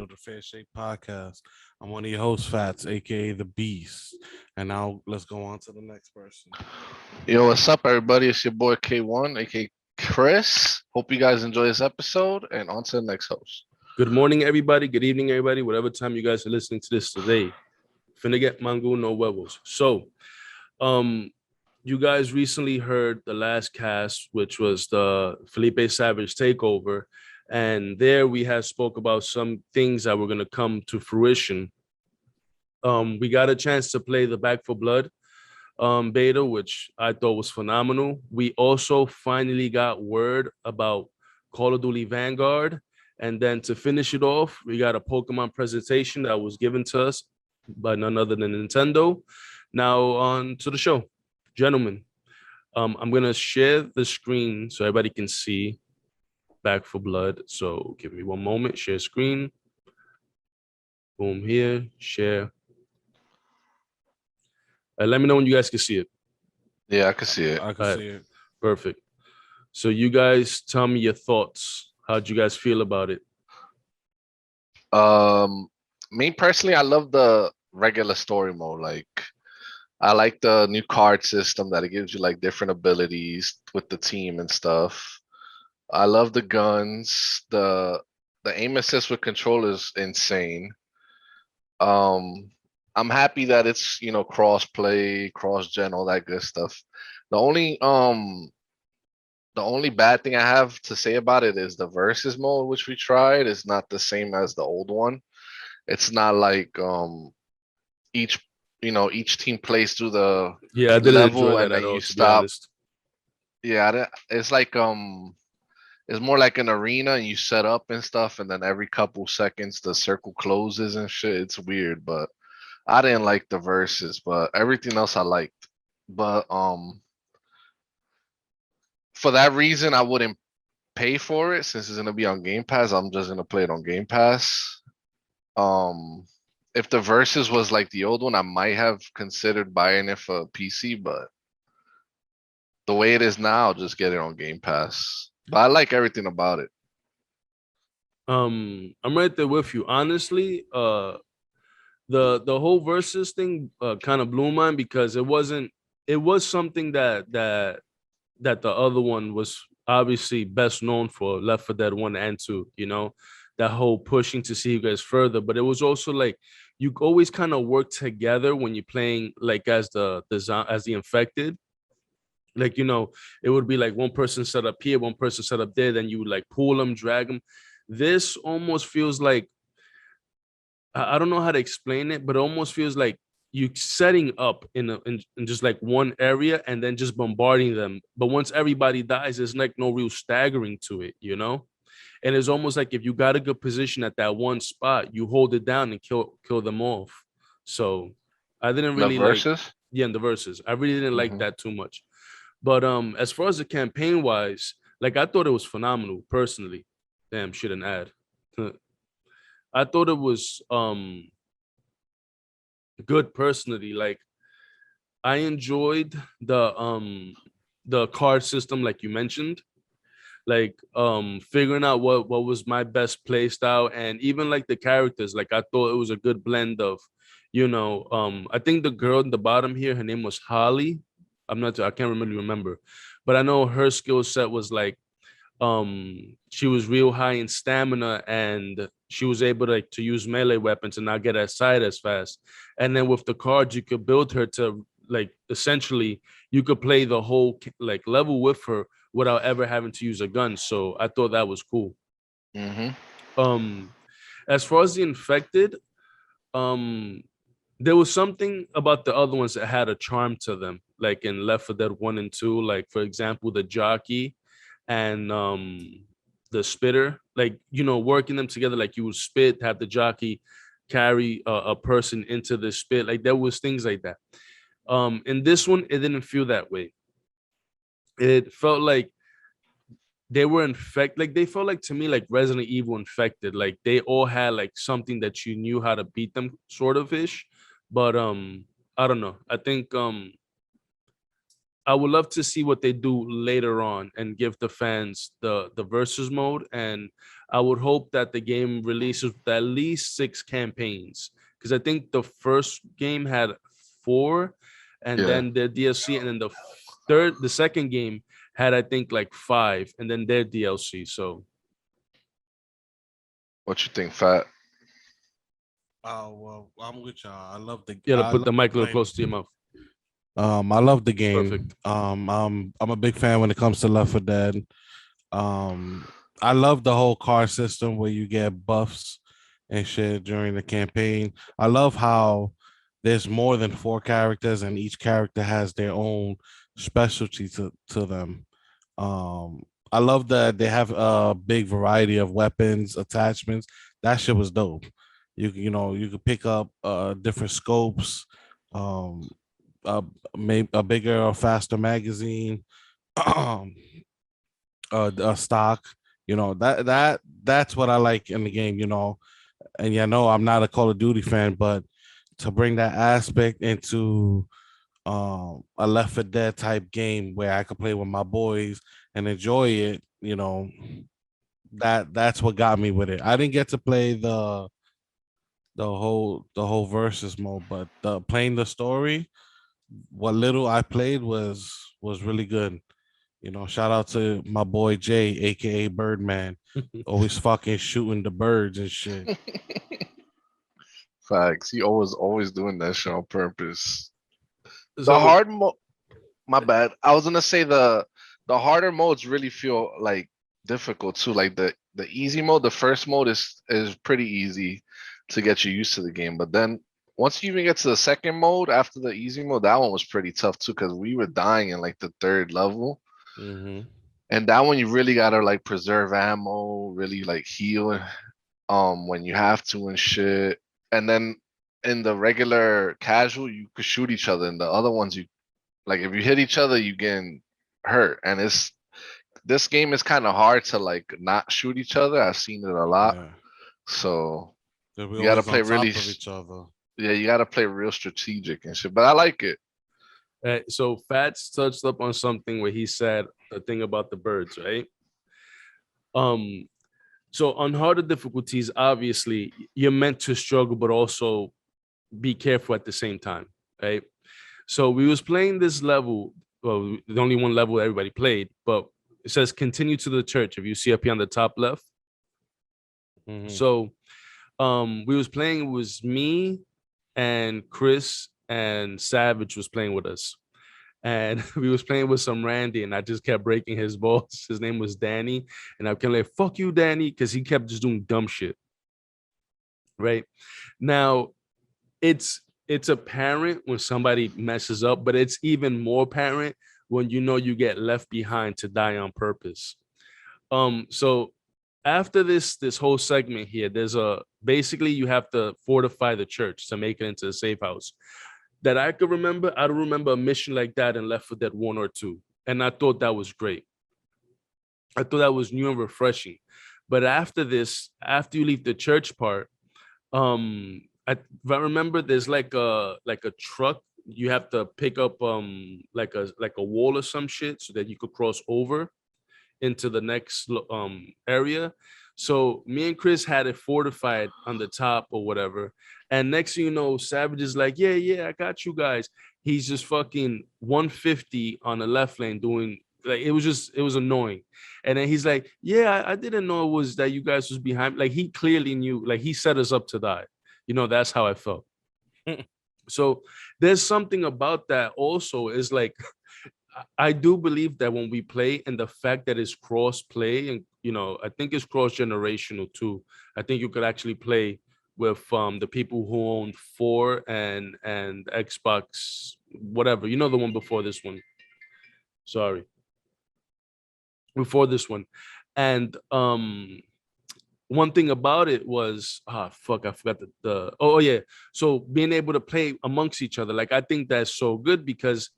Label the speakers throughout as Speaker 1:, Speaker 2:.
Speaker 1: of the Fair Shake Podcast. I'm one of your hosts, Fats, aka the Beast. And now let's go on to the next person.
Speaker 2: Yo, what's up, everybody? It's your boy K1, aka Chris. Hope you guys enjoy this episode, and on to the next host.
Speaker 3: Good morning, everybody. Good evening, everybody. Whatever time you guys are listening to this today. Finna get mango, no huevos. So, um, you guys recently heard the last cast, which was the Felipe Savage takeover, and there we had spoke about some things that were gonna come to fruition. We got a chance to play the Back for Blood beta, which I thought was phenomenal. We also finally got word about Call of Duty Vanguard. And then to finish it off, we got a Pokemon presentation that was given to us by none other than Nintendo. Now on to the show. Gentlemen, I'm going to share the screen so everybody can see Back for Blood. So give me one moment. Share screen. Boom here. Share. Let me know when you guys can see it.
Speaker 2: Yeah, I can see it.
Speaker 1: I can see it.
Speaker 3: Perfect. So you guys tell me your thoughts. How'd you guys feel about it?
Speaker 2: Me personally, I love the regular story mode. Like, I like the new card system that it gives you like different abilities with the team and stuff. I love the guns. The aim assist with control is insane. Um, I'm happy that it's cross play, cross gen, all that good stuff. The only um the only bad thing I have to say about it is the versus mode, which we tried, is not the same as the old one. It's not like each each team plays through the
Speaker 3: Yeah, I didn't enjoy
Speaker 2: level
Speaker 3: that
Speaker 2: and
Speaker 3: at
Speaker 2: then
Speaker 3: all,
Speaker 2: you
Speaker 3: to be
Speaker 2: stop.
Speaker 3: honest.
Speaker 2: Yeah, it's like it's more like an arena and you set up and stuff, and then every couple seconds the circle closes and shit. It's weird, but I didn't like the verses, but everything else I liked. But for that reason, I wouldn't pay for it since it's gonna be on Game Pass. I'm just gonna play it on Game Pass. Um, if the verses was like the old one, I might have considered buying it for PC, but the way it is now, I'll just get it on Game Pass. But I like everything about it.
Speaker 3: I'm right there with you. Honestly, the whole versus thing kind of blew mine because it was something that the other one was obviously best known for, Left 4 Dead 1 and 2, that whole pushing to see you guys further. But it was also like you always kind of work together when you're playing like as the infected. Like, it would be like one person set up here, one person set up there, then you would like pull them, drag them. This almost feels like I don't know how to explain it, but it almost feels like you setting up in just like one area and then just bombarding them. But once everybody dies, there's like no real staggering to it. And it's almost like if you got a good position at that one spot, you hold it down and kill them off. So I didn't
Speaker 2: The
Speaker 3: really like,
Speaker 2: verses.
Speaker 3: yeah, in the verses. I really didn't like
Speaker 2: Hmm.
Speaker 3: that too much. But as far as the campaign wise, like I thought it was phenomenal personally. Damn, shouldn't add. I thought it was good personally. Like I enjoyed the card system, like you mentioned, like figuring out what was my best play style, and even like the characters. Like I thought it was a good blend of, I think the girl in the bottom here, her name was Holly. I can't really remember, but I know her skill set was like she was real high in stamina, and she was able to use melee weapons and not get aside as fast. And then with the cards, you could build her to like essentially you could play the whole like level with her without ever having to use a gun. So I thought that was cool.
Speaker 2: Hmm.
Speaker 3: um as far as the infected, um there was something about the other ones that had a charm to them, like in Left 4 Dead 1 and 2, like for example the jockey and the spitter, like working them together, like you would spit, have the jockey carry a person into the spit, like there was things like that. In this one it didn't feel that way. It felt like they were infected, like they felt like to me like Resident Evil infected, like they all had like something that you knew how to beat them sort of ish. But I don't know, I think I would love to see what they do later on and give the fans the versus mode. And I would hope that the game releases with at least 6 campaigns, because I think the first game had 4, and
Speaker 2: Yeah.
Speaker 3: then their DLC, and then the second game had, I think, like 5, and then their DLC. So
Speaker 2: What you think, Fat?
Speaker 1: Oh well, I'm with y'all. I love the.
Speaker 3: you gotta
Speaker 1: I
Speaker 3: put
Speaker 1: love
Speaker 3: the mic a little
Speaker 1: playing.
Speaker 3: closer to your mouth.
Speaker 1: I love the game.
Speaker 3: Perfect.
Speaker 1: I'm a big fan when it comes to Left 4 Dead. Um, I love the whole car system where you get buffs and shit during the campaign. I love how there's more than 4 characters and each character has their own specialty to them. I love that they have a big variety of weapons, attachments. That shit was dope. You could pick up different scopes, um, maybe a bigger or faster magazine, a stock. That's what I like in the game. And I'm not a Call of Duty fan, but to bring that aspect into a Left 4 Dead type game where I could play with my boys and enjoy it, that's what got me with it. I didn't get to play the whole versus mode, but playing the story, what little I played was really good. Shout out to my boy Jay, aka Birdman, always fucking shooting the birds and shit.
Speaker 2: Facts. He always doing that shit on purpose. The
Speaker 3: So
Speaker 2: hard mode. My bad. I was gonna say the harder modes really feel like difficult too. Like the easy mode, the first mode is pretty easy to get you used to the game. But then once you even get to the second mode after the easy mode, that one was pretty tough too because we were dying in like the third level.
Speaker 1: Hmm.
Speaker 2: And that one you really gotta like preserve ammo, really like heal when you have to and shit. And then in the regular casual, you could shoot each other. And the other ones you like if you hit each other, you getting hurt. And this game is kind of hard to like not shoot each other. I've seen it a lot.
Speaker 1: Yeah,
Speaker 2: So
Speaker 1: we
Speaker 2: you gotta
Speaker 1: always on
Speaker 2: play
Speaker 1: top
Speaker 2: really
Speaker 1: of each other.
Speaker 2: yeah, you gotta play real strategic and shit. But I like it.
Speaker 3: so Fats touched up on something where he said the thing about the birds, right? Um, so on harder difficulties, obviously you're meant to struggle, but also be careful at the same time, right? So we was playing this level, well, the only one level everybody played, but it says continue to the church. If you see up here on the top left.
Speaker 1: Mhm.
Speaker 3: So we was playing, it was me and Chris and Savage was playing with us. And we was playing with some Randy, and I just kept breaking his balls. His name was Danny, and I kept like, "Fuck you, Danny," because he kept just doing dumb shit. Right now, it's apparent when somebody messes up, but it's even more apparent when you get left behind to die on purpose. So after this whole segment here, there's basically you have to fortify the church to make it into a safe house. That I could remember, I don't remember a mission like that in Left 4 Dead 1 or 2. And I thought that was great. I thought that was new and refreshing. But after this, after you leave the church part, if I remember, there's like a truck you have to pick up like a wall or some shit so that you could cross over into the next area. So me and Chris had it fortified on the top or whatever. And next thing you know, Savage is like, yeah, I got you guys. He's just fucking 150 on the left lane doing like it was annoying. And then he's like, yeah, I didn't know it was that you guys was behind. Like he clearly knew, like he set us up to die. That's how I felt. So there's something about that also is like I do believe that when we play and the fact that it's cross play and I think it's cross generational too. I think you could actually play with the people who own 4 and Xbox whatever. The one before this one. Sorry. Before this one. And one thing about it was fuck, I forgot oh yeah. So being able to play amongst each other, like I think that's so good because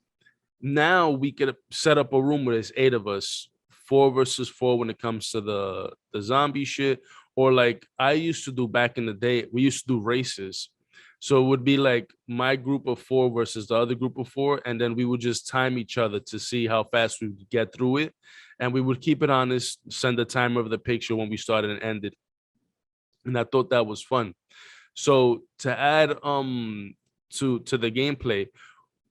Speaker 3: now we could set up a room where there's 8 of us, 4 versus 4 when it comes to the zombie shit. Or like I used to do back in the day, we used to do races. So it would be like my group of 4 versus the other group of 4, and then we would just time each other to see how fast we would get through it, and we would keep it honest, send the timer of the picture when we started and ended, and I thought that was fun. So to add to the gameplay,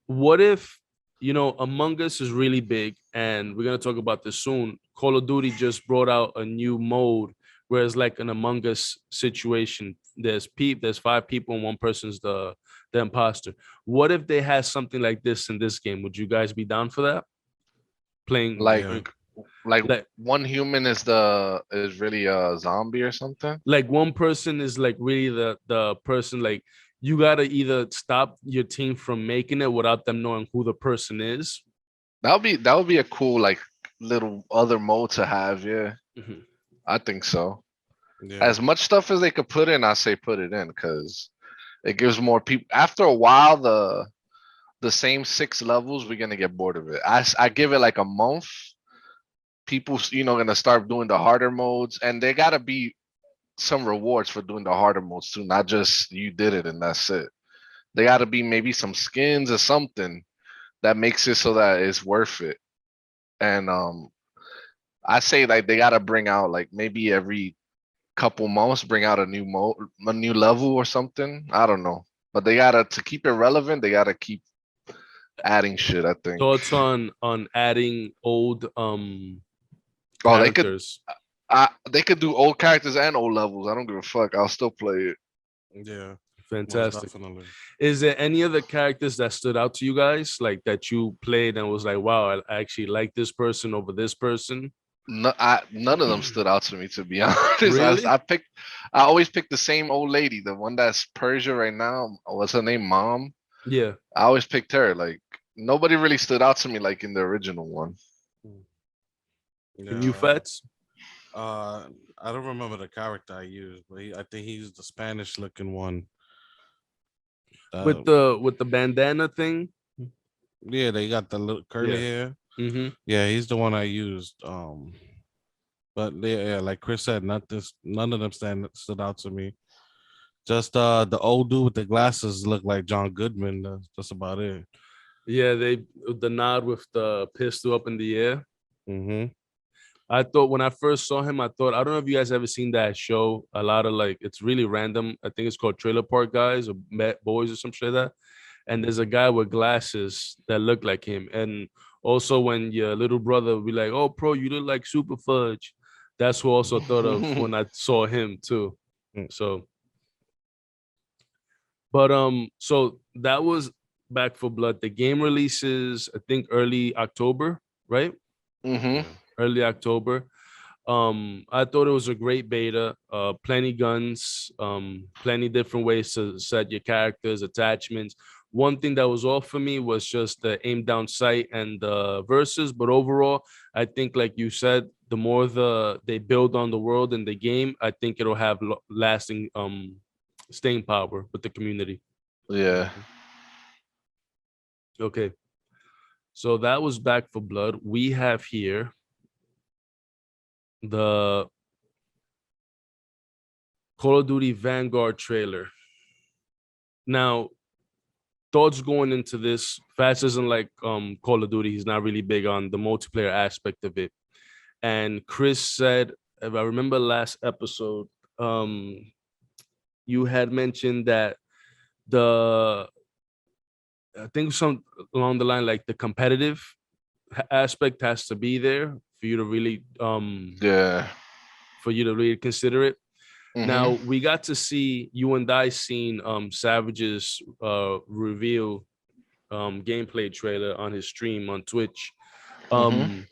Speaker 3: what if, Among Us is really big, and we're gonna talk about this soon. Call of Duty just brought out a new mode where it's like an Among Us situation. There's 5 people and one person's the imposter. What if they had something like this in this game? Would you guys be down for that? Playing
Speaker 2: Like
Speaker 1: Yeah.
Speaker 2: like one human is really a zombie or something.
Speaker 3: like one person is like really the person, like you gotta either stop your team from making it without them knowing who the person is.
Speaker 2: That would be a cool like little other mode to have. Yeah,
Speaker 3: Mhm.
Speaker 2: I think so.
Speaker 1: Yeah.
Speaker 2: As much stuff as they could put in, I say put it in because it gives more people. After a while, the same 6 levels, we're gonna get bored of it. I give it like a month. People, gonna start doing the harder modes, and there gotta be some rewards for doing the harder modes too, not just you did it and that's it. They gotta be maybe some skins or something that makes it so that it's worth it. And I say like they gotta bring out like maybe every couple months, bring out a new mode, a new level or something. I don't know, but they gotta to keep it relevant. They gotta keep adding shit. I think.
Speaker 3: Thoughts on adding old
Speaker 2: Oh, they could.
Speaker 3: characters?
Speaker 2: They could do old characters and old levels. I don't give a fuck. I'll still play it.
Speaker 1: Yeah. Most
Speaker 3: Fantastic.
Speaker 1: definitely.
Speaker 3: Is there any other characters that stood out to you guys, like that you played and was like, wow, I actually like this person over this person?
Speaker 2: No, none of them stood out to me to be honest.
Speaker 3: Really?
Speaker 2: I always pick the same old lady, the one that's Persia right now. What's her name? Mom.
Speaker 3: Yeah.
Speaker 2: I always picked her. Like nobody really stood out to me like in the original one.
Speaker 3: And you,
Speaker 1: Yeah.
Speaker 3: Fats?
Speaker 1: I don't remember the character I used, but I think he's the Spanish looking one.
Speaker 3: With the bandana thing?
Speaker 1: Yeah, they got the little curly
Speaker 3: Yeah.
Speaker 1: hair.
Speaker 3: Mm-hmm.
Speaker 1: Yeah, he's the one I used. But yeah, like Chris said, none of them stood out to me. Just the old dude with the glasses looked like John Goodman. That's about it.
Speaker 3: Yeah, the nod with the pistol up in the air.
Speaker 1: Mm-hmm.
Speaker 3: I thought when I first saw him, I don't know if you guys ever seen that show. A lot of like, it's really random. I think it's called Trailer Park Guys or Met Boys or some shit like that. And there's a guy with glasses that look like him. And also when your little brother would be like, "Oh, bro, you look like Super Fudge." That's who also thought of when I saw him too.
Speaker 1: Mm.
Speaker 3: So, but so that was Back for Blood. The game releases, I think, early October, right?
Speaker 2: hmm
Speaker 3: Early October. I thought it was a great beta. Plenty guns, plenty different ways to set your characters, attachments. One thing that was off for me was just the aim down sight and the verses. But overall, I think, like you said, the more they build on the world and the game, I think it'll have lasting staying power with the community.
Speaker 2: Yeah.
Speaker 3: Okay, so that was Back for Blood. We have here the Call of Duty Vanguard trailer. Now, thoughts going into this. Fast isn't like Call of Duty. He's not really big on the multiplayer aspect of it. And Chris said, if I remember last episode, you had mentioned that the I think some along the line like the competitive aspect has to be there for you to really
Speaker 2: Yeah.
Speaker 3: consider it. Now
Speaker 2: hmm
Speaker 3: we got to see you and I seen Savage's reveal gameplay trailer on his stream on Twitch.
Speaker 2: hmm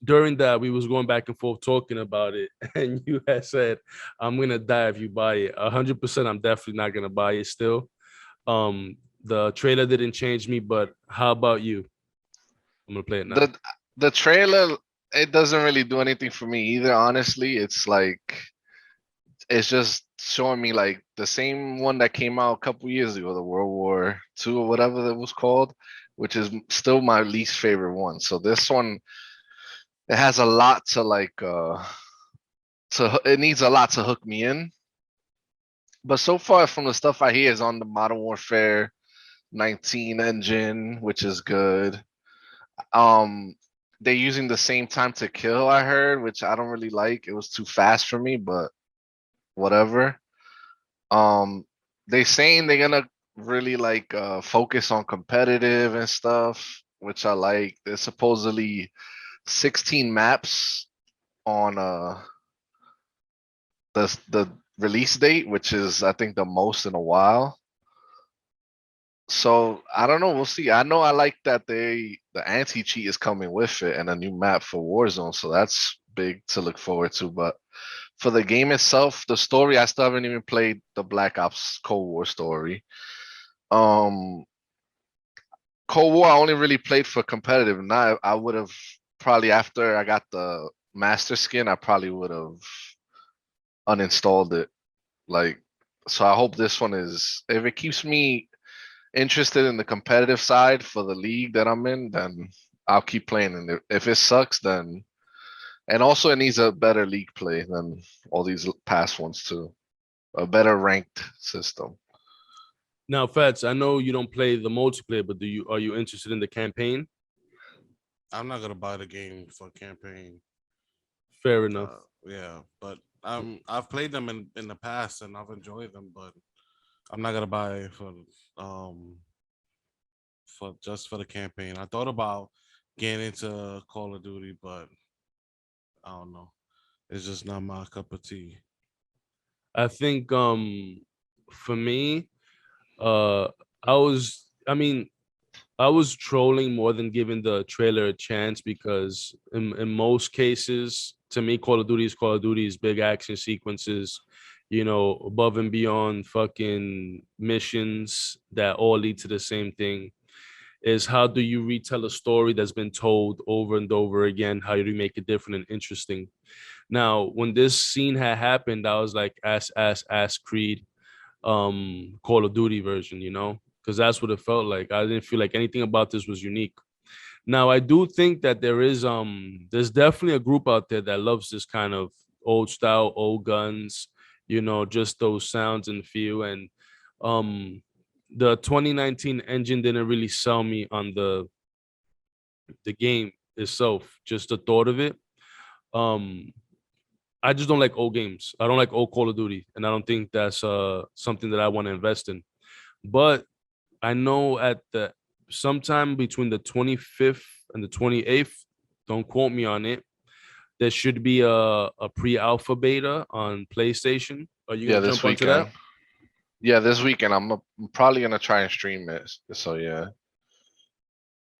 Speaker 3: During that, we was going back and forth talking about it, and you had said, "I'm gonna die if you buy it." 100%, I'm definitely not gonna buy it. Still, the trailer didn't change me, but how about you? I'm gonna play it now.
Speaker 2: The trailer, it doesn't really do anything for me either. Honestly, it's just showing me like the same one that came out a couple years ago, the World War II or whatever that was called, which is still my least favorite one. So this one, it has a lot to like it needs a lot to hook me in. But so far from the stuff I hear is on the Modern Warfare 19 engine, which is good. Um, they're using the same time to kill, I heard, which I don't really like. It was too fast for me, but whatever. Um, they saying they're gonna really like focus on competitive and stuff, which I like. There's supposedly 16 maps on the release date, which is I think the most in a while. So I don't know. We'll see. I know I like that the anti cheat is coming with it and a new map for Warzone, so that's big to look forward to. But for the game itself, the story, I still haven't even played the Black Ops Cold War story. Um, Cold War I only really played for competitive. Now I would have probably after I got the master skin, I probably would have uninstalled it. Like, so I hope this one is if it keeps me interested in the competitive side for the league that I'm in, then I'll keep playing. And if it sucks, then and also it needs a better league play than all these past ones too. A better ranked system.
Speaker 3: Now, Fats, I know you don't play the multiplayer, but are you interested in the campaign?
Speaker 1: I'm not gonna buy the game for campaign.
Speaker 3: Fair enough.
Speaker 1: Yeah, but I've played them in the past and I've enjoyed them, but I'm not gonna buy it for just for the campaign. I thought about getting into Call of Duty, but I don't know. It's just not my cup of tea.
Speaker 3: I think for me, uh I was trolling more than giving the trailer a chance because in most cases, to me, Call of Duty is big action sequences, you know, above and beyond fucking missions that all lead to the same thing. Is how do you retell a story that's been told over and over again? How do you make it different and interesting? Now, when this scene had happened, I was like, ass Creed, Call of Duty version, you know, because that's what it felt like. I didn't feel like anything about this was unique. Now, I do think that there's definitely a group out there that loves this kind of old style, old guns, you know, just those sounds and feel. And um the 2019 engine didn't really sell me on the game itself, just the thought of it. Um I just don't like old games. I don't like old Call of Duty, and I don't think that's something that I want to invest in. But I know at the sometime between the 25th and the 28th, don't quote me on it. There should be a pre-alpha beta on PlayStation. Are you
Speaker 2: Yeah,
Speaker 3: gonna
Speaker 2: this
Speaker 3: jump onto
Speaker 2: weekend.
Speaker 3: that?
Speaker 2: Yeah, this weekend I'm probably gonna try and stream it. So yeah,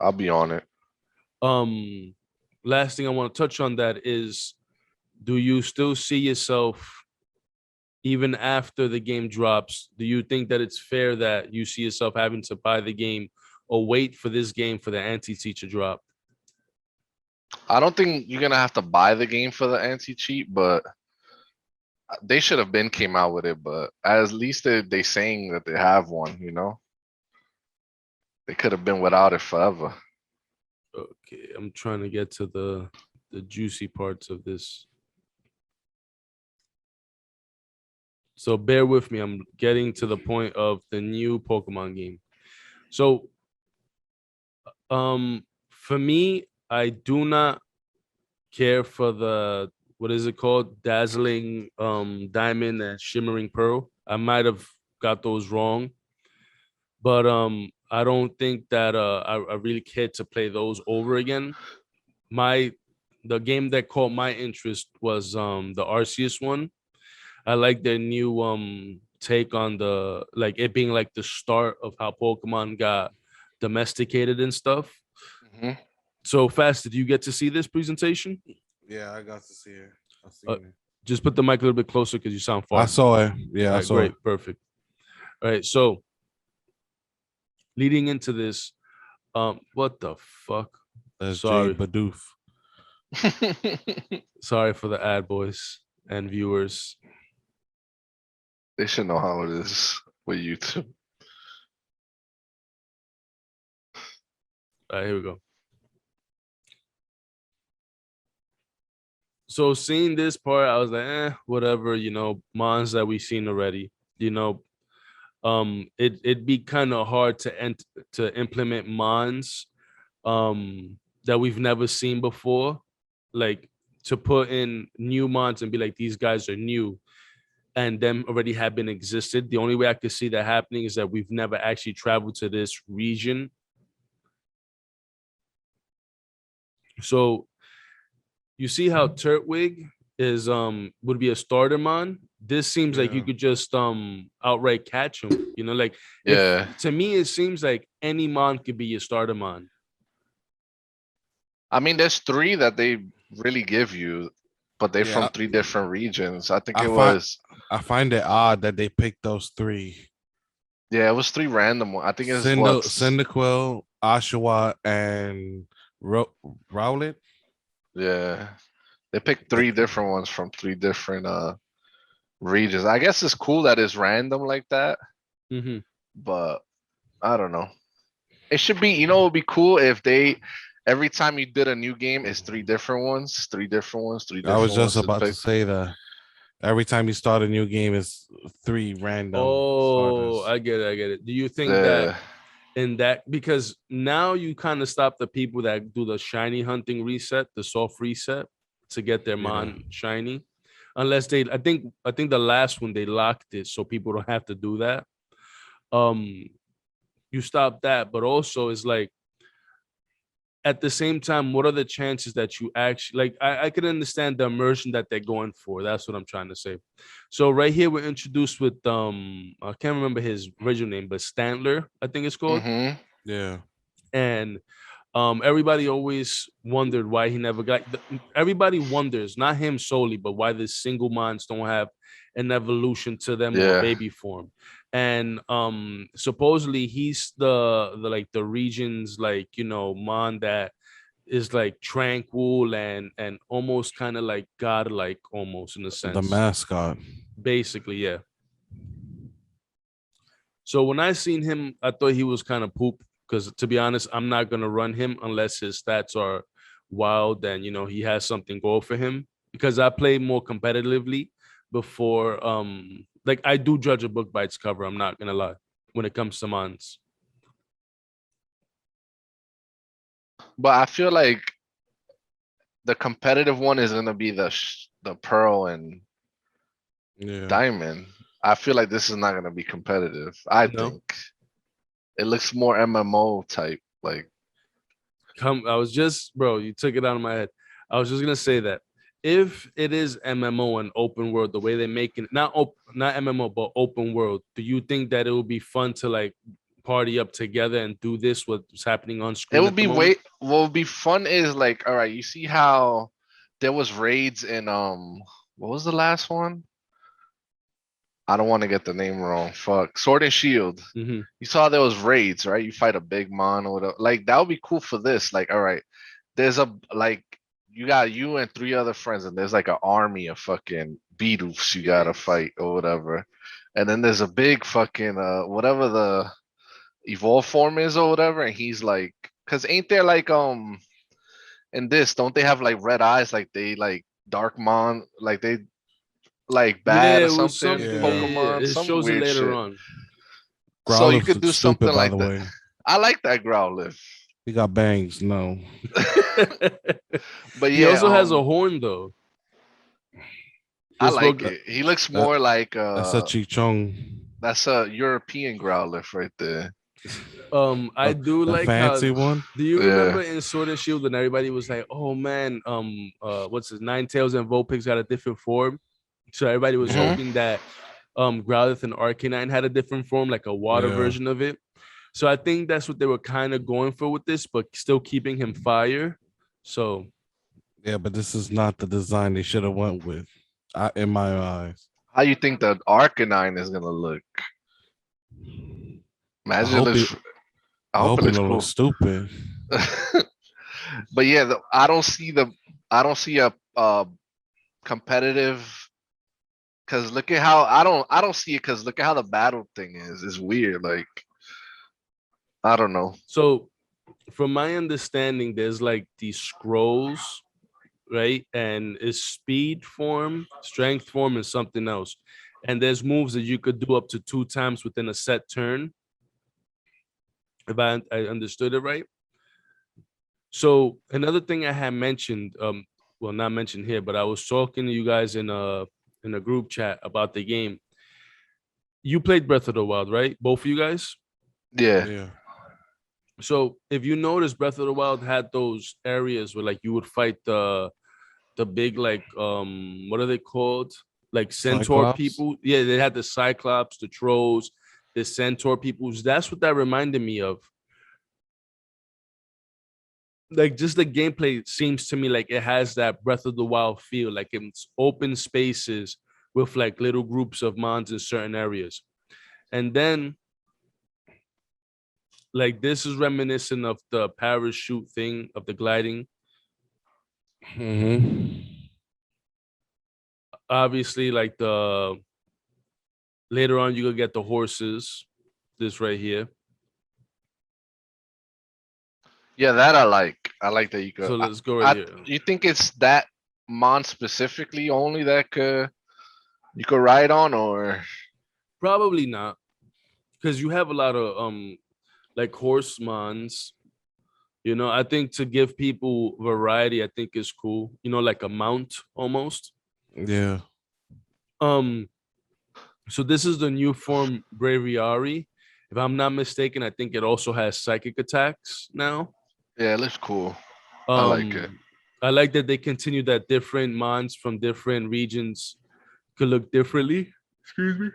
Speaker 2: I'll be on it.
Speaker 3: Um, last thing I want to touch on that is, do you still see yourself even after the game drops? Do you think that it's fair that you see yourself having to buy the game or wait for this game for the anti-cheat to drop?
Speaker 2: I don't think you're gonna have to buy the game for the anti-cheat, but they should have been came out with it. But at least they saying that they have one. You know, they could have been without it forever.
Speaker 3: Okay, I'm trying to get to the juicy parts of this. So bear with me. I'm getting to the point of the new Pokemon game. So for me, I do not care for the what is it called? Dazzling Diamond and Shimmering Pearl. I might have got those wrong, but I don't think that I really care to play those over again. The game that caught my interest was the Arceus one. I like their new take on the like it being like the start of how Pokemon got domesticated and stuff.
Speaker 2: Mhm.
Speaker 3: So fast, did you get to see this presentation?
Speaker 1: Yeah, I got to see it. I
Speaker 3: Uh,
Speaker 1: seen it.
Speaker 3: just put the mic a little bit closer because you sound
Speaker 1: I
Speaker 3: far.
Speaker 1: saw it. Yeah,
Speaker 3: All
Speaker 1: I
Speaker 3: right,
Speaker 1: saw it.
Speaker 3: great, perfect. All right, so leading into this, what the fuck?
Speaker 1: That's Jay
Speaker 3: Sorry,
Speaker 1: Badoof.
Speaker 3: sorry for the ad boys and viewers.
Speaker 2: They should know how it is with YouTube.
Speaker 3: All right, here we go. So seeing this part, I was like, whatever, you know, mons that we've seen already. you know, it'd be kind of hard to implement mons that we've never seen before, like to put in new mons and be like, these guys are new and them already have been existed. The only way I could see that happening is that we've never actually traveled to this region. So you see how Turtwig is would be a starter mon. This seems like you
Speaker 1: Yeah.
Speaker 3: could just outright catch him. You know, like
Speaker 2: Yeah.
Speaker 3: to me it seems like any mon could be your starter mon.
Speaker 2: I mean, there's 3 that they really give you, but they're from
Speaker 1: Yeah.
Speaker 2: 3 different regions. I think
Speaker 1: I
Speaker 2: it
Speaker 1: find
Speaker 2: was,
Speaker 1: I find it odd that they picked those 3.
Speaker 2: yeah, it was 3 random one. I think it's
Speaker 1: Cyndaquil, Oshawa, and Rowlet.
Speaker 2: yeah. They picked
Speaker 1: Th-
Speaker 2: 3 different ones from 3 different regions. I guess it's cool that it's random like that,
Speaker 3: Mm-hmm.
Speaker 2: but I don't know. It should be, you know, it would be cool if they every time you did a new game, it's 3 different ones, 3 different ones, 3
Speaker 1: I was
Speaker 2: different
Speaker 1: just
Speaker 2: ones to
Speaker 1: about to
Speaker 2: pick.
Speaker 1: say that every time you start a new game, it's 3 random
Speaker 3: Oh,
Speaker 1: starters.
Speaker 3: I get it. I get it. Do you think that
Speaker 2: Yeah.
Speaker 3: in that, because now you kind of stop the people that do the shiny hunting reset, the soft reset to get their
Speaker 1: Yeah.
Speaker 3: mon shiny, unless they, I think the last one they locked it so people don't have to do that. Um, you stop that, but also it's like at the same time, what are the chances that you actually like? I can understand the immersion that they're going for. That's what I'm trying to say. So right here, we're introduced with I can't remember his original name, but Stantler, I think it's called.
Speaker 2: Mm-hmm.
Speaker 1: Yeah.
Speaker 3: And everybody always wondered why he never got. Everybody wonders, not him solely, but why the single minds don't have an evolution to them or a
Speaker 2: Yeah.
Speaker 3: baby form. And supposedly he's the like the region's like mon that is like tranquil and almost kind of like godlike almost in a
Speaker 1: The
Speaker 3: sense.
Speaker 1: mascot.
Speaker 3: Basically, yeah. So when I seen him, I thought he was kind of poop because to be honest, I'm not gonna run him unless his stats are wild and he has something go for him. Because I play more competitively before like I do judge a book by its cover, I'm not gonna lie, when it comes to mons.
Speaker 2: But I feel like the competitive one is gonna be the Pearl and
Speaker 1: Yeah.
Speaker 2: Diamond. I feel like this is not gonna be competitive. I
Speaker 3: No?
Speaker 2: think it looks more MMO type. Like,
Speaker 3: I was just, bro, you took it out of my head. I was just gonna say that if it is MMO and open world, the way they're making it, not MMO, but open world, do you think that it would be fun to like party up together and do this? What's happening on
Speaker 2: it
Speaker 3: screen
Speaker 2: would
Speaker 3: at the
Speaker 2: be
Speaker 3: moment?
Speaker 2: what would be fun is like, all right, you see how there was raids in what was the last one? I don't want to get the name wrong. Fuck. Sword and Shield.
Speaker 3: Mm-hmm.
Speaker 2: You saw there was raids, right? You fight a big mon or whatever. Like that would be cool for this. Like, all right, there's a like you got you and 3 other friends, and there's like an army of fucking Beetles you gotta fight or whatever. And then there's a big fucking whatever the evolve form is or whatever, and he's like, cause ain't there like in this, don't they have like red eyes, like they like Darkmon, like they like bad
Speaker 3: Yeah,
Speaker 2: or
Speaker 3: it was
Speaker 2: something,
Speaker 3: something. Yeah,
Speaker 1: Yeah.
Speaker 3: yeah, yeah.
Speaker 2: Pokemon,
Speaker 3: It
Speaker 2: some
Speaker 3: shows it
Speaker 2: weird
Speaker 3: later
Speaker 2: shit.
Speaker 3: on.
Speaker 2: So you
Speaker 1: Growlithe
Speaker 2: could do
Speaker 1: looks stupid,
Speaker 2: something
Speaker 1: by
Speaker 2: like
Speaker 1: the
Speaker 2: that.
Speaker 1: way.
Speaker 2: I like that Growlithe.
Speaker 1: He got bangs. No.
Speaker 2: But
Speaker 3: He
Speaker 2: yeah,
Speaker 3: also has a horn though.
Speaker 2: I
Speaker 3: He's
Speaker 2: like
Speaker 3: spoke.
Speaker 2: it. He looks
Speaker 1: That,
Speaker 2: more like
Speaker 1: that's a Chichong.
Speaker 2: that's a European Growlithe right there.
Speaker 3: I do
Speaker 1: The
Speaker 3: like how.
Speaker 1: fancy one.
Speaker 3: Do you
Speaker 2: Yeah.
Speaker 3: remember in Sword and Shield when everybody was like, "Oh man, what's his Ninetales and Vulpix got a different form," so everybody was
Speaker 1: Yeah.
Speaker 3: hoping that Growlithe and Arcanine had a different form, like a water
Speaker 1: Yeah.
Speaker 3: version of it. So I think that's what they were kind of going for with this, but still keeping him fire. So
Speaker 1: Yeah, but this is not the design they should have went with, in my eyes.
Speaker 2: How you think the Arcanine is gonna look?
Speaker 1: I
Speaker 2: Imagine it
Speaker 1: hope
Speaker 2: looks.
Speaker 1: it.
Speaker 2: I
Speaker 1: I
Speaker 2: hope
Speaker 1: hope
Speaker 2: it
Speaker 1: it
Speaker 2: looks
Speaker 1: don't look
Speaker 2: cool.
Speaker 1: stupid.
Speaker 2: But yeah, I don't see I don't see a competitive. Cause look at how I don't see it. Cause look at how the battle thing is. It's weird. Like I don't know.
Speaker 3: So, from my understanding, there's like these scrolls, right? And it's speed form, strength form, and something else. And there's moves that you could do up to 2 times within a set turn. If I understood it right. So another thing I had mentioned, well, not mentioned here, but I was talking to you guys in a group chat about the game. You played Breath of the Wild, right? Both of you guys.
Speaker 2: Yeah.
Speaker 1: Yeah.
Speaker 3: So if you notice, Breath of the Wild had those areas where like you would fight the big like what are they called? Like centaur
Speaker 1: Cyclops?
Speaker 3: people. Yeah, they had the Cyclops, the Trolls, the centaur peoples. That's what that reminded me of. Like just the gameplay seems to me like it has that Breath of the Wild feel, like it's open spaces with like little groups of mons in certain areas. And then like this is reminiscent of the parachute thing of the gliding.
Speaker 1: Mm-hmm.
Speaker 3: Obviously, like the later on you could get the horses. This right here.
Speaker 2: Yeah, that I like. I like that you
Speaker 3: So
Speaker 2: could.
Speaker 3: let's go right here.
Speaker 2: You think it's that mon specifically only that you could ride on, or
Speaker 3: Probably not, because you have a lot of like horse mons. You know, I think to give people variety, I think is cool. You know, like a mount almost.
Speaker 1: Yeah.
Speaker 3: Um, so this is the new form Braviary. If I'm not mistaken, I think it also has psychic attacks now.
Speaker 2: yeah, it looks cool. I like it.
Speaker 3: Um, I like that they continue that different mons from different regions could look differently. Excuse me.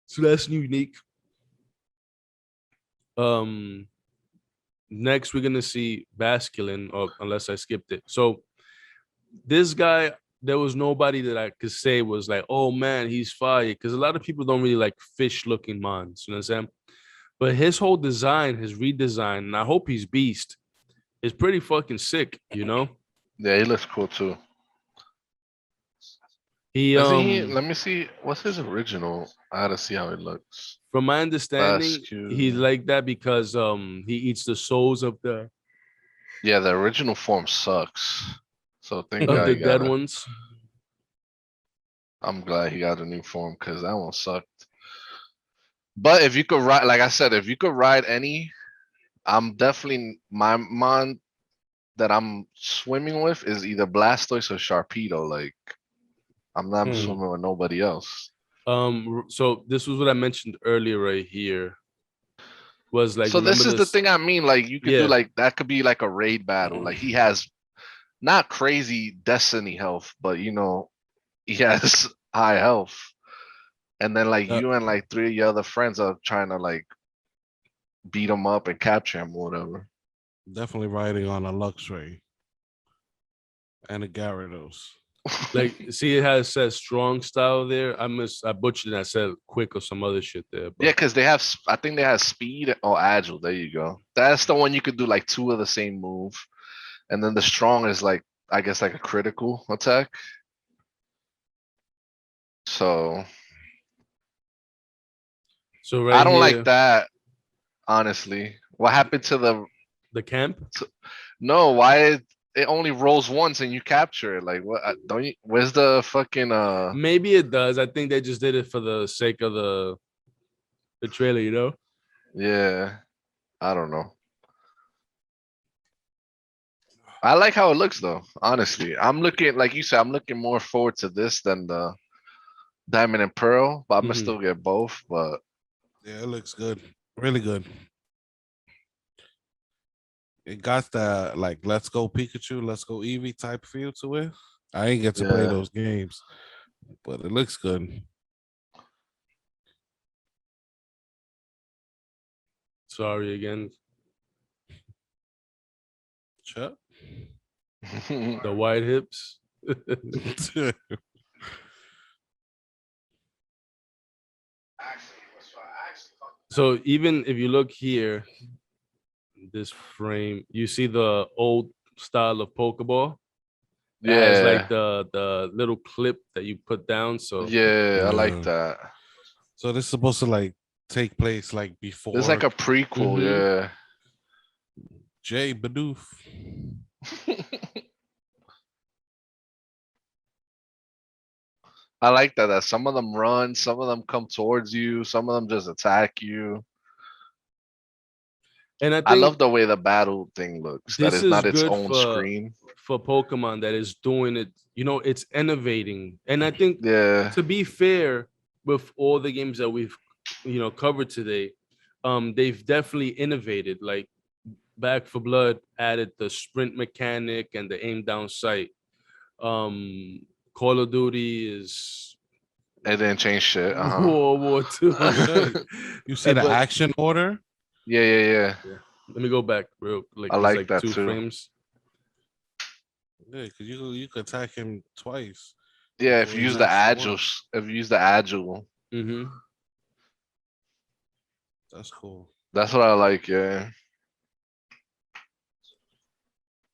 Speaker 3: So that's unique. Um, next we're gonna see Basculin, or unless I skipped it. So this guy, there was nobody that I could say was like, oh man, he's fire. Because a lot of people don't really like fish looking mons, you know what I'm saying? But his whole design, his redesign, and I hope he's beast, is pretty fucking sick, you know?
Speaker 2: Yeah, he looks cool too.
Speaker 3: He
Speaker 2: Doesn't he? Let me see. What's his original? I gotta see how it looks.
Speaker 3: from my understanding, he's
Speaker 2: Bascu.
Speaker 3: like that because he eats the souls of the
Speaker 2: Yeah, the original form sucks. So thank God he got
Speaker 3: dead
Speaker 2: a.
Speaker 3: ones.
Speaker 2: I'm glad he got a new form because that one sucked. But if you could ride, like I said, if you could ride any, I'm definitely my mon that I'm swimming with is either Blastoise or Sharpedo. Like I'm not
Speaker 3: Hmm.
Speaker 2: swimming with nobody else.
Speaker 3: So this was what I mentioned earlier right here. Was like
Speaker 2: So
Speaker 3: remember
Speaker 2: this is the
Speaker 3: this?
Speaker 2: thing I mean. Like you could do
Speaker 3: Yeah.
Speaker 2: like that could be like a raid battle. Like he has not crazy destiny health, but you know, he has high health. And then like
Speaker 1: Uh,
Speaker 2: you and like three of your other friends are trying to like beat him up and capture him or whatever.
Speaker 1: Definitely riding on a Luxray and a Gyarados.
Speaker 3: Like, see, it has says strong style there. I butchered it. I said quick or some other shit there.
Speaker 2: Yeah,
Speaker 3: But
Speaker 2: because they have I think they have speed or agile. There you go. That's the one you could do like two of the same move. And then the strong is like I guess like a critical attack. So
Speaker 3: so
Speaker 2: I
Speaker 3: right
Speaker 2: don't like
Speaker 3: here,
Speaker 2: that, honestly. What happened to the
Speaker 3: the camp.
Speaker 2: no, why it only rolls once and you capture it? Like what don't you where's the fucking
Speaker 3: Maybe it does. I think they just did it for the sake of the trailer, you know.
Speaker 2: yeah, I don't know. I like how it looks though, honestly. I'm looking like you said, I'm looking more forward to this than the Diamond and Pearl, but I'm gonna
Speaker 3: Mhm.
Speaker 2: still get both, but
Speaker 1: Yeah, it looks good. Really good. It got that like let's go Pikachu, let's go Eevee type feel to it. I ain't get to play
Speaker 2: yeah.
Speaker 1: those games, but it looks good.
Speaker 3: Sorry again.
Speaker 1: Chuck.
Speaker 3: The white hips. So even if you look here, this frame, you see the old style of Pokeball. It has like
Speaker 2: Yeah,
Speaker 3: the little clip that you put down. So
Speaker 2: yeah, I like
Speaker 1: Yeah.
Speaker 2: that.
Speaker 1: So this is supposed to like take place like
Speaker 2: It's like
Speaker 1: before
Speaker 2: a prequel,
Speaker 3: Mhm.
Speaker 2: yeah.
Speaker 1: Jay Bidoof.
Speaker 2: I like that. That some of them run, some of them come towards you, some of them just attack you.
Speaker 3: And I
Speaker 2: I
Speaker 3: think
Speaker 2: love the way the battle thing looks. That
Speaker 3: this
Speaker 2: is
Speaker 3: is
Speaker 2: not its
Speaker 3: good
Speaker 2: own screen.
Speaker 3: for Pokemon that is doing it. You know, it's innovating. And I think,
Speaker 2: Yeah,
Speaker 3: to be fair, with all the games that we've covered today, they've definitely innovated. Like Back for Blood added the sprint mechanic and the aim down sight. Call of Duty is
Speaker 2: it didn't change shit.
Speaker 3: World War II.
Speaker 1: Oh shit! You see the
Speaker 3: But
Speaker 1: action order?
Speaker 2: Yeah, yeah, yeah.
Speaker 3: yeah, let me go back real like
Speaker 2: I
Speaker 3: it's
Speaker 2: like
Speaker 3: like
Speaker 2: that
Speaker 3: two
Speaker 2: too.
Speaker 3: frames.
Speaker 1: Yeah, because you could attack him twice
Speaker 2: Yeah, if
Speaker 1: before
Speaker 2: you
Speaker 1: he
Speaker 2: use the
Speaker 1: knocks you
Speaker 2: agile,
Speaker 1: out.
Speaker 2: if you use the agile,
Speaker 3: Mm-hmm.
Speaker 1: That's cool.
Speaker 2: that's what I like. Yeah,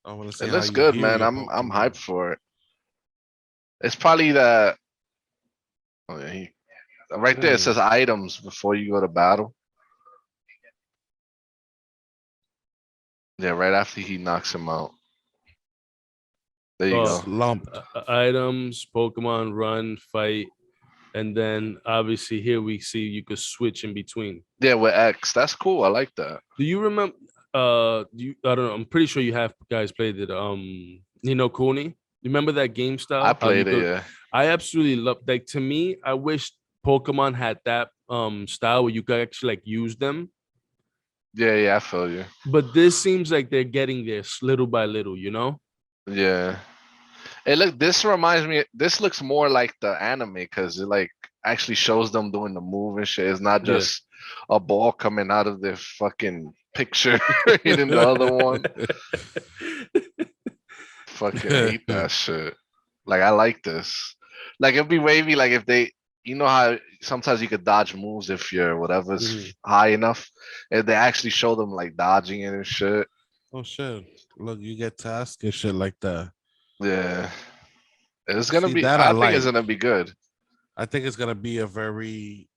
Speaker 1: I want to
Speaker 2: it
Speaker 1: see how
Speaker 2: looks
Speaker 1: you
Speaker 2: good,
Speaker 1: heal
Speaker 2: man.
Speaker 1: your
Speaker 2: I'm
Speaker 1: Pokemon.
Speaker 2: hyped for it. It's probably the oh, yeah, right there. It
Speaker 1: Yeah.
Speaker 2: says items before you go to battle. Yeah, right after he knocks him out. There you go.
Speaker 1: Slumped.
Speaker 3: Items, Pokemon, run, fight, and then obviously here we see you could switch in between.
Speaker 2: Yeah, with X. That's cool. I like that.
Speaker 3: Do you remember? I don't know. I'm pretty sure you have guys played it. Nino Kuni. You remember that game
Speaker 2: I
Speaker 3: style? How you
Speaker 2: played it.
Speaker 3: could?
Speaker 2: Yeah.
Speaker 3: I absolutely love. Like, to me, I wish Pokemon had that style where you could actually like use them.
Speaker 2: Yeah, yeah. I feel you.
Speaker 3: But this seems like they're getting this little by little. You know?
Speaker 2: Yeah. Hey, look. This reminds me. This looks more like the anime because it like actually shows them doing the move and shit. It's not
Speaker 3: Yeah.
Speaker 2: just a ball coming out of their fucking picture hitting the other one. Fucking hate that shit. Like I like this. Like it'd be wavy. Like if they, you know how sometimes you could dodge moves if your whatever's
Speaker 3: Mhm.
Speaker 2: high enough. If they actually show them like dodging it and shit.
Speaker 1: Oh shit! Look, you get tasks and shit like that.
Speaker 2: Yeah, it's gonna
Speaker 1: See
Speaker 2: be.
Speaker 1: that I
Speaker 2: I think it's
Speaker 1: like.
Speaker 2: gonna be good.
Speaker 1: I think it's gonna be a very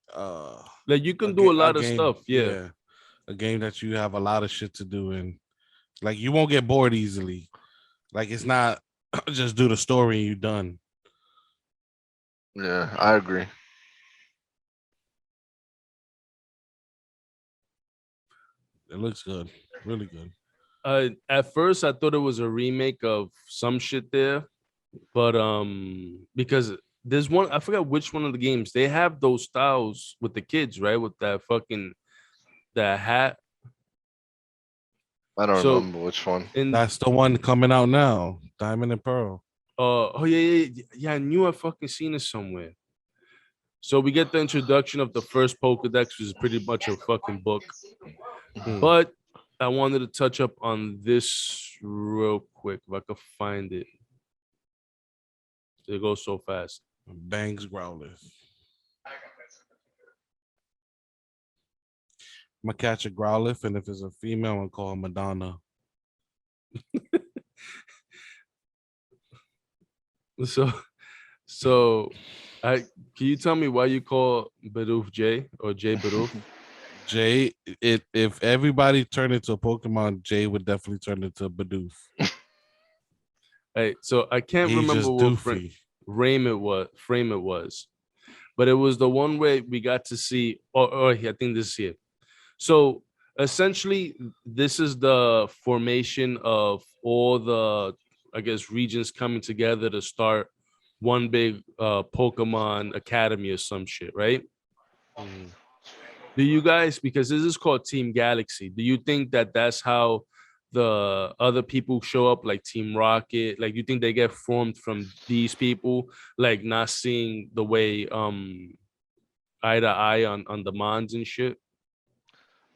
Speaker 3: Like you can do a
Speaker 1: a
Speaker 3: lot of
Speaker 1: game.
Speaker 3: stuff. Yeah.
Speaker 1: Yeah, a game that you have a lot of shit to do and like you won't get bored easily. Like it's not just do the story and you done.
Speaker 2: Yeah, I agree.
Speaker 1: It looks good, really good.
Speaker 3: At first I thought it was a remake of some shit there, but because there's one, I forgot which one of the games they have those styles with the kids, right? With that fucking that hat.
Speaker 2: I don't
Speaker 3: So
Speaker 2: remember which one.
Speaker 3: in
Speaker 1: That's the one coming out now, Diamond and Pearl.
Speaker 3: oh yeah, I knew I fucking seen it somewhere. So we get the introduction of the first Pokedex, which is pretty much a fucking book.
Speaker 1: Hmm.
Speaker 3: But I wanted to touch up on this real quick if I could find it. It goes so fast.
Speaker 1: Bangs Growlers. I'm gonna catch a Growlithe, and if it's a female, I'm gonna call her Madonna.
Speaker 3: So I can you tell me why you call Bidoof J or J Bidoof?
Speaker 1: Jay, if everybody turned into a Pokemon, Jay would definitely turn into a Bidoof.
Speaker 3: Hey, so I can't
Speaker 1: He's
Speaker 3: remember
Speaker 1: just
Speaker 3: what
Speaker 1: doofy.
Speaker 3: frame it was, but it was the one way we got to see. Oh, I think this is it. So essentially, this is the formation of all the, I guess, regions coming together to start one big Pokemon Academy or some shit, right?
Speaker 1: Mm.
Speaker 3: Do you guys, because this is called Team Galaxy, do you think that that's how the other people show up, like Team Rocket? Like, you think they get formed from these people, like not seeing the way eye to eye on the Mons and shit?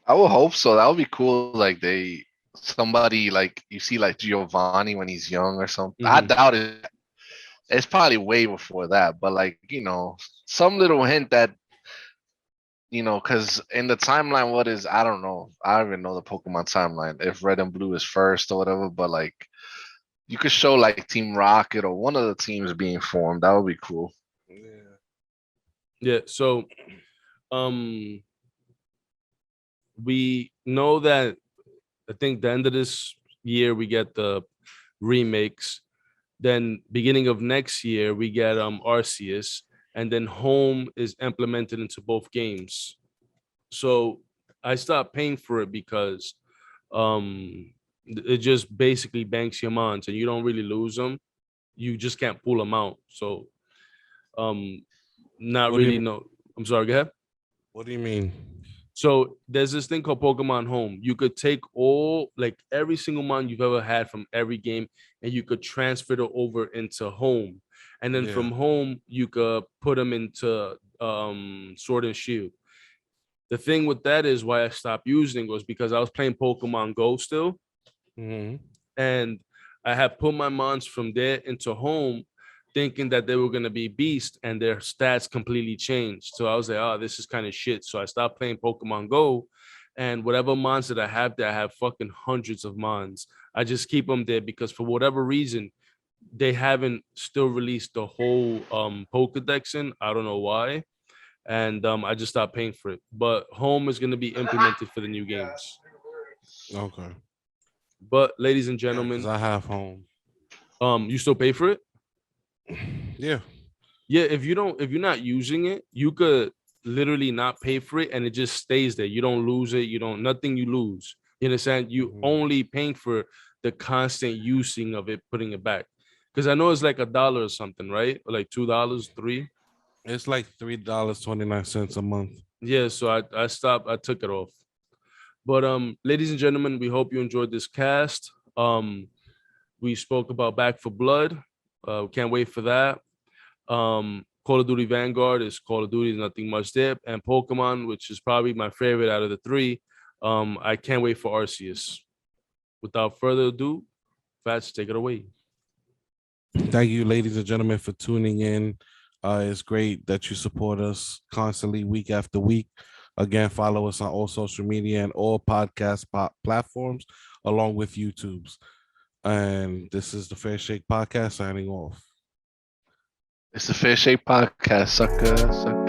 Speaker 2: I would hope so. That would be cool. Like they somebody like you see like Giovanni when he's young or something. I
Speaker 3: Mhm.
Speaker 2: doubt it. It's probably way before that, but like, some little hint that, because in the timeline, what is, I don't know. I don't even know the Pokemon timeline, if red and blue is first or whatever, but like, you could show like Team Rocket or one of the teams being formed. That would be cool.
Speaker 1: Yeah.
Speaker 3: Yeah. So, um, we know that I think the end of this year we get the remakes. Then beginning of next year we get Arceus, and then home is implemented into both games. So I stopped paying for it because it just basically banks your mons and you don't really lose them. You just can't pull them out. So um not
Speaker 1: What do
Speaker 3: really
Speaker 1: you
Speaker 3: no. I'm sorry, go ahead.
Speaker 1: What do you mean?
Speaker 3: So there's this thing called Pokemon Home. You could take all like every single mon you've ever had from every game and you could transfer it over into home. And then
Speaker 1: Yeah.
Speaker 3: from home you could put them into Sword and Shield. The thing with that is why I stopped using was because I was playing Pokemon Go still,
Speaker 1: Hmm.
Speaker 3: and I had put my mons from there into home, thinking that they were gonna be beast, and their stats completely changed. So I was like, oh, this is kind of shit. So I stopped playing Pokemon Go, and whatever mons that I have there, I have fucking hundreds of mons. I just keep them there because for whatever reason, they haven't still released the whole Pokedex in. I don't know why. And I just stopped paying for it. But home is going to be implemented for the new games.
Speaker 1: Okay.
Speaker 3: But ladies and
Speaker 1: Yeah, because
Speaker 3: gentlemen,
Speaker 1: I have home.
Speaker 3: you still pay for it?
Speaker 1: Yeah.
Speaker 3: Yeah, if you're not using it, you could literally not pay for it and it just stays there. You don't lose it, you don't nothing you lose. You understand? You
Speaker 1: Mhm.
Speaker 3: only paying for the constant using of it, putting it back. Because I know it's like $1 or something, right? Or like $2, three.
Speaker 1: It's like $3.29 a month.
Speaker 3: Yeah, so I stopped, I took it off. But ladies and gentlemen, we hope you enjoyed this cast. We spoke about Back for Blood. Can't wait for that. Call of Duty Vanguard is Call of Duty, nothing much there. And Pokemon, which is probably my favorite out of the three. I can't wait for Arceus. Without further ado, Fats, take it away.
Speaker 1: Thank you, ladies and gentlemen, for tuning in. It's great that you support us constantly, week after week. Again, follow us on all social media and all podcast platforms, along with YouTube's. And this is the Fair Shake Podcast signing off.
Speaker 2: It's the Fair Shake Podcast, sucker, sucker.